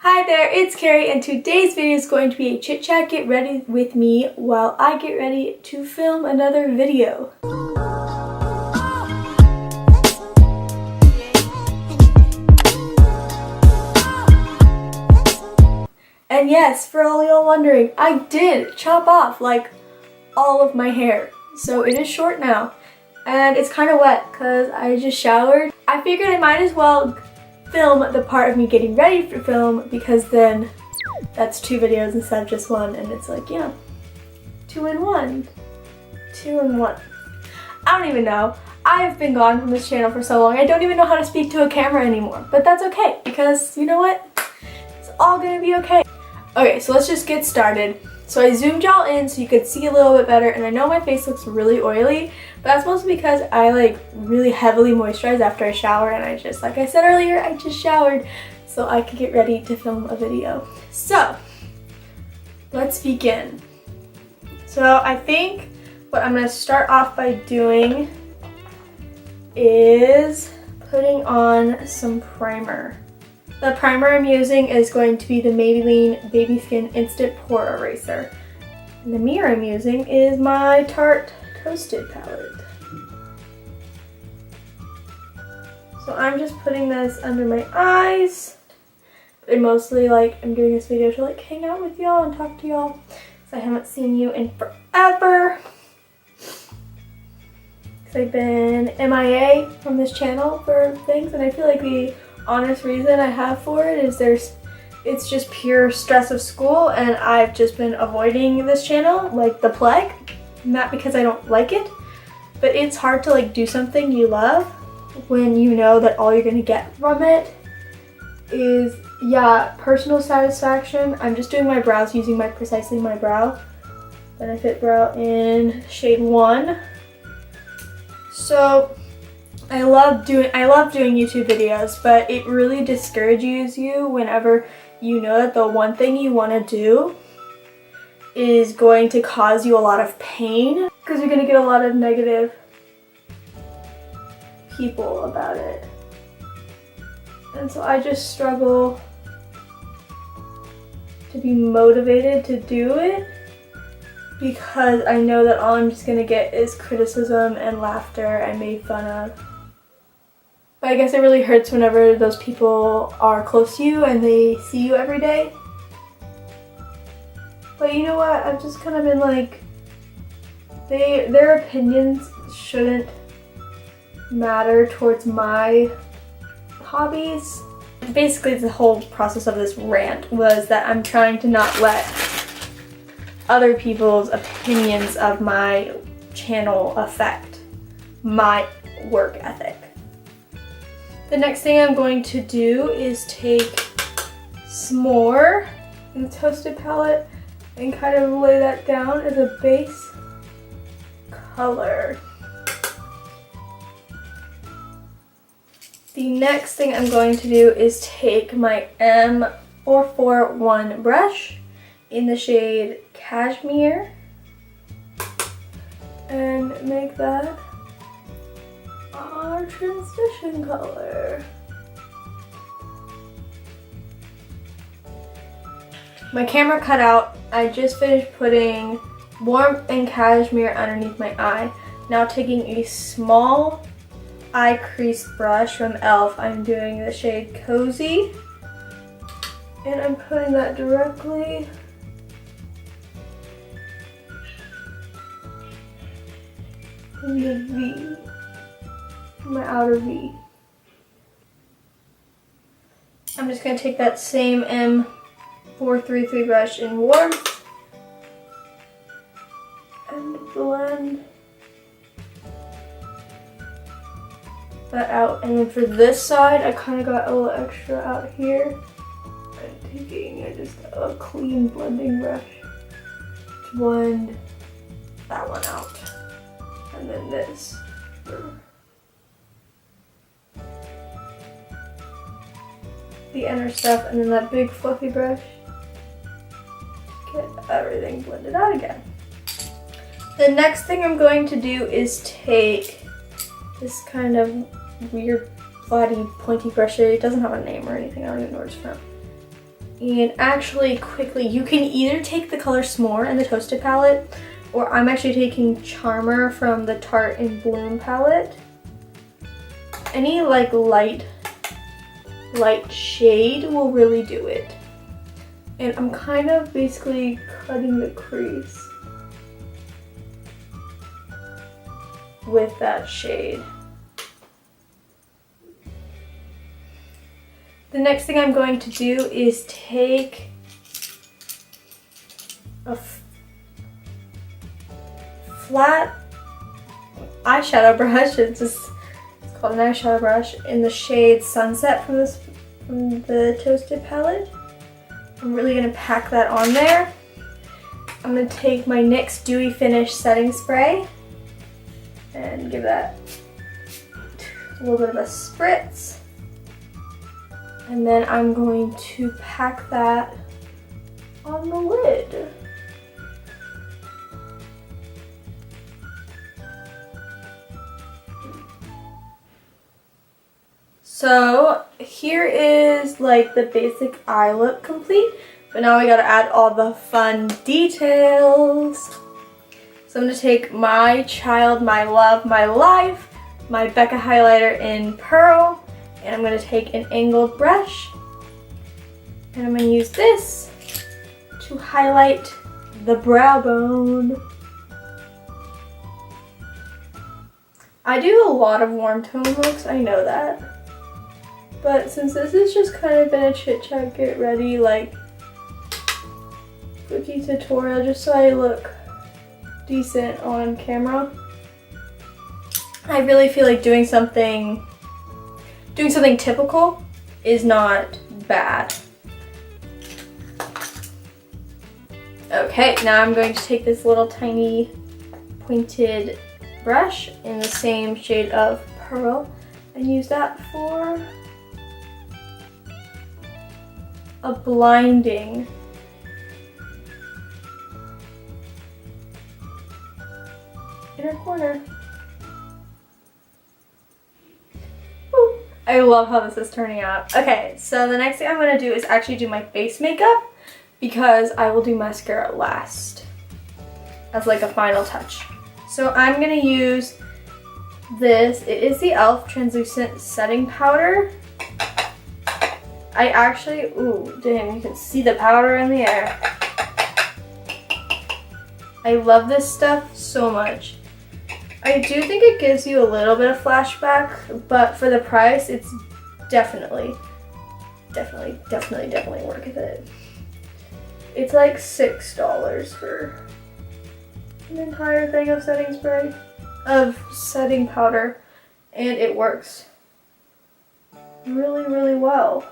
Hi there, it's Carrie, and today's video is going to be a chit chat. Get ready with me while I get ready to film another video. And yes, for all y'all wondering, I did chop off like all of my hair. So it is short now, and it's kind of wet because I just showered. I figured I might as well film the part of me getting ready for film, because then that's 2 videos instead of just 1, and it's like, you know, 2 in 1. 2 in 1. I don't even know. I've been gone from this channel for so long, I don't even know how to speak to a camera anymore. But that's okay, because you know what? It's all gonna be okay. Okay, so let's just get started. So I zoomed y'all in so you could see a little bit better, and I know my face looks really oily, but that's mostly because I like really heavily moisturize after I shower, and I just, like I said earlier, I just showered so I could get ready to film a video. So let's begin. So I think what I'm gonna start off by doing is putting on some primer. The primer I'm using is going to be the Maybelline Baby Skin Instant Pore Eraser. And the mirror I'm using is my Tarte Toasted palette. So I'm just putting this under my eyes. I mostly I'm doing this video to hang out with y'all and talk to y'all, because I haven't seen you in forever. Because I've been MIA from this channel for things, and I feel like the honest reason I have for it is it's just pure stress of school, and I've just been avoiding this channel like the plague. Not because I don't like it, but it's hard to do something you love when you know that all you're gonna get from it is, yeah, personal satisfaction. I'm just doing my brows using Precisely My Brow Benefit Brow in shade 1. So I love doing YouTube videos, but it really discourages you whenever you know that the one thing you want to do is going to cause you a lot of pain, because you're going to get a lot of negative people about it. And so I just struggle to be motivated to do it, because I know that all I'm just going to get is criticism and laughter and made fun of. But I guess it really hurts whenever those people are close to you and they see you every day. But you know what? I've just kind of been their opinions shouldn't matter towards my hobbies. Basically, the whole process of this rant was that I'm trying to not let other people's opinions of my channel affect my work ethic. The next thing I'm going to do is take some more in the Toasted palette and kind of lay that down as a base color. The next thing I'm going to do is take my M441 brush in the shade Cashmere and make that our transition color. My camera cut out. I just finished putting Warmth and Cashmere underneath my eye. Now taking a small eye crease brush from e.l.f. I'm doing the shade Cozy, and I'm putting that directly in the V, my outer V. I'm just going to take that same M433 brush in Warmth and blend that out. And then for this side, I kind of got a little extra out here. I'm taking just a clean blending brush to blend that one out. And then this for the inner stuff, and then that big fluffy brush to get everything blended out again. The next thing I'm going to do is take this kind of weird flatty pointy brush. It doesn't have a name or anything, I don't even know where it's from. And actually, quickly, you can either take the color S'more in the Toasted palette, or I'm actually taking Charmer from the Tarte and Bloom palette. Any like light shade will really do it. And I'm kind of basically cutting the crease with that shade. The next thing I'm going to do is take a flat eyeshadow brush. It's called an eyeshadow brush in the shade Sunset from the Toasted palette. I'm really going to pack that on there. I'm going to take my NYX Dewy Finish setting spray and give that a little bit of a spritz. And then I'm going to pack that on the lid. So here is like the basic eye look complete, but now we gotta add all the fun details. So I'm gonna take my child, my love, my life, my Becca highlighter in Pearl, and I'm gonna take an angled brush, and I'm gonna use this to highlight the brow bone. I do a lot of warm tone looks, I know that. But since this has just kind of been a chit chat, get ready, like cookie tutorial, just so I look decent on camera, I really feel like doing something typical is not bad. Okay, now I'm going to take this little tiny pointed brush in the same shade of Pearl and use that for a blinding inner corner. Woo. I love how this is turning out. Okay, so the next thing I'm going to do is actually do my face makeup, because I will do mascara last as like a final touch. So I'm going to use this. It is the e.l.f. translucent setting powder. I actually, ooh, damn, you can see the powder in the air. I love this stuff so much. I do think it gives you a little bit of flashback, but for the price, it's definitely worth it. It's like $6 for an entire thing of setting spray, of setting powder, and it works really, really well.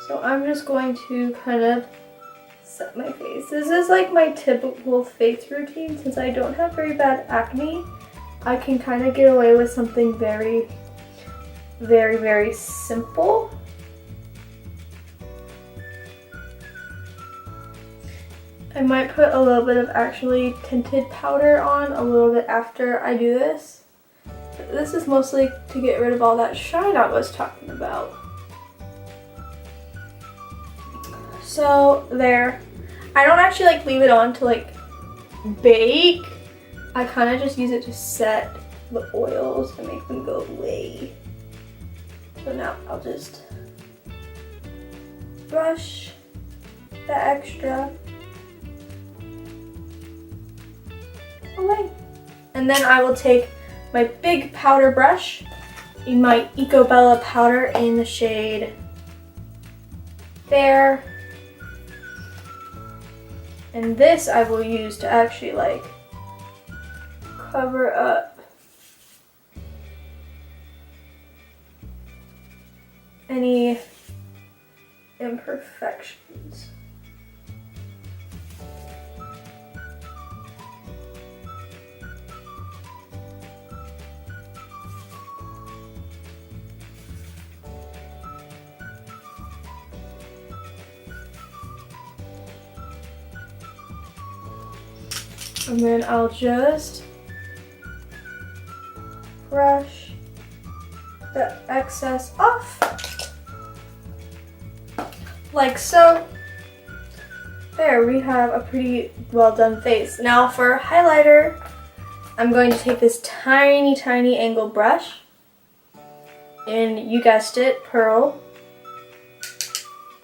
So I'm just going to kind of set my face. This is like my typical face routine. Since I don't have very bad acne, I can kind of get away with something very, very, very simple. I might put a little bit of actually tinted powder on a little bit after I do this. But this is mostly to get rid of all that shine I was talking about. So there. I don't actually like leave it on to like bake. I kind of just use it to set the oils and make them go away. So now I'll just brush the extra away. And then I will take my big powder brush in my Ecobella powder in the shade Fair. And this I will use to actually like cover up any imperfections. And then I'll just brush the excess off like so. There, we have a pretty well done face. Now for highlighter, I'm going to take this tiny, tiny angled brush, and you guessed it, Pearl.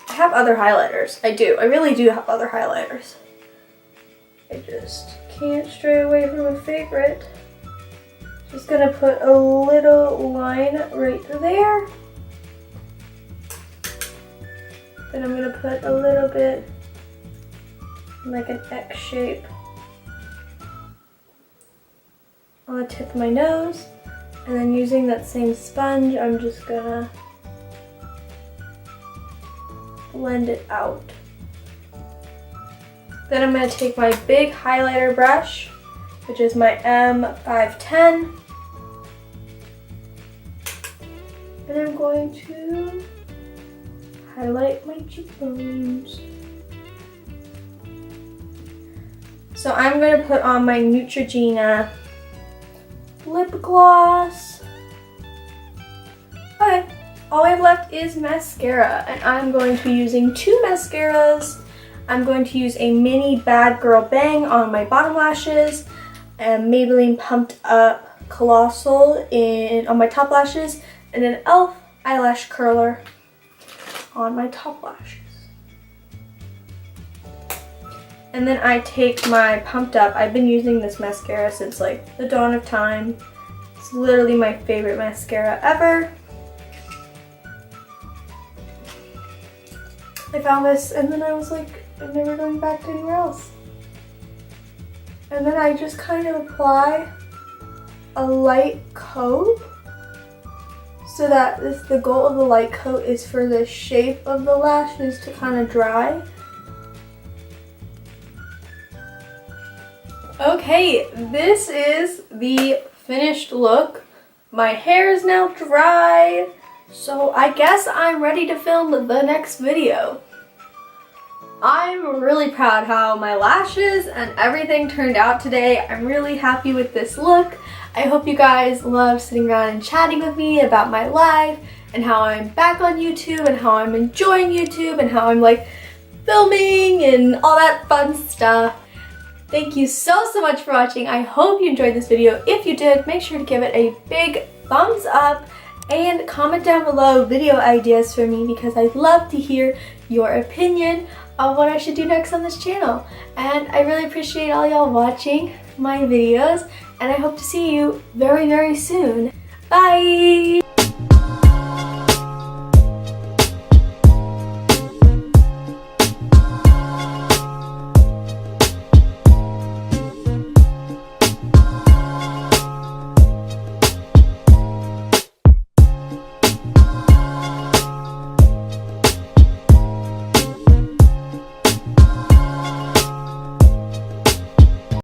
I have other highlighters. I do. I really do have other highlighters. I just can't stray away from a favorite. Just gonna put a little line right there. Then I'm gonna put a little bit like an X shape on the tip of my nose. And then using that same sponge, I'm just gonna blend it out. Then I'm gonna take my big highlighter brush, which is my M510. And I'm going to highlight my cheekbones. So I'm going to put on my Neutrogena lip gloss. Okay, all I have left is mascara, and I'm going to be using two mascaras. I'm going to use a mini Bad Girl Bang on my bottom lashes, and Maybelline Pumped Up Colossal on my top lashes, and an e.l.f. eyelash curler on my top lashes. And then I take my Pumped Up. I've been using this mascara since like the dawn of time. It's literally my favorite mascara ever. I found this and then I was like, I'm never going back to anywhere else. And then I just kind of apply a light coat so that the goal of the light coat is for the shape of the lashes to kind of dry. Okay, this is the finished look. My hair is now dry, so I guess I'm ready to film the next video. I'm really proud how my lashes and everything turned out today. I'm really happy with this look. I hope you guys love sitting around and chatting with me about my life and how I'm back on YouTube and how I'm enjoying YouTube and how I'm like filming and all that fun stuff. Thank you so much for watching. I hope you enjoyed this video. If you did, make sure to give it a big thumbs up and comment down below video ideas for me because I'd love to hear your opinion of what I should do next on this channel. And I really appreciate all y'all watching my videos, and I hope to see you very, very soon. Bye!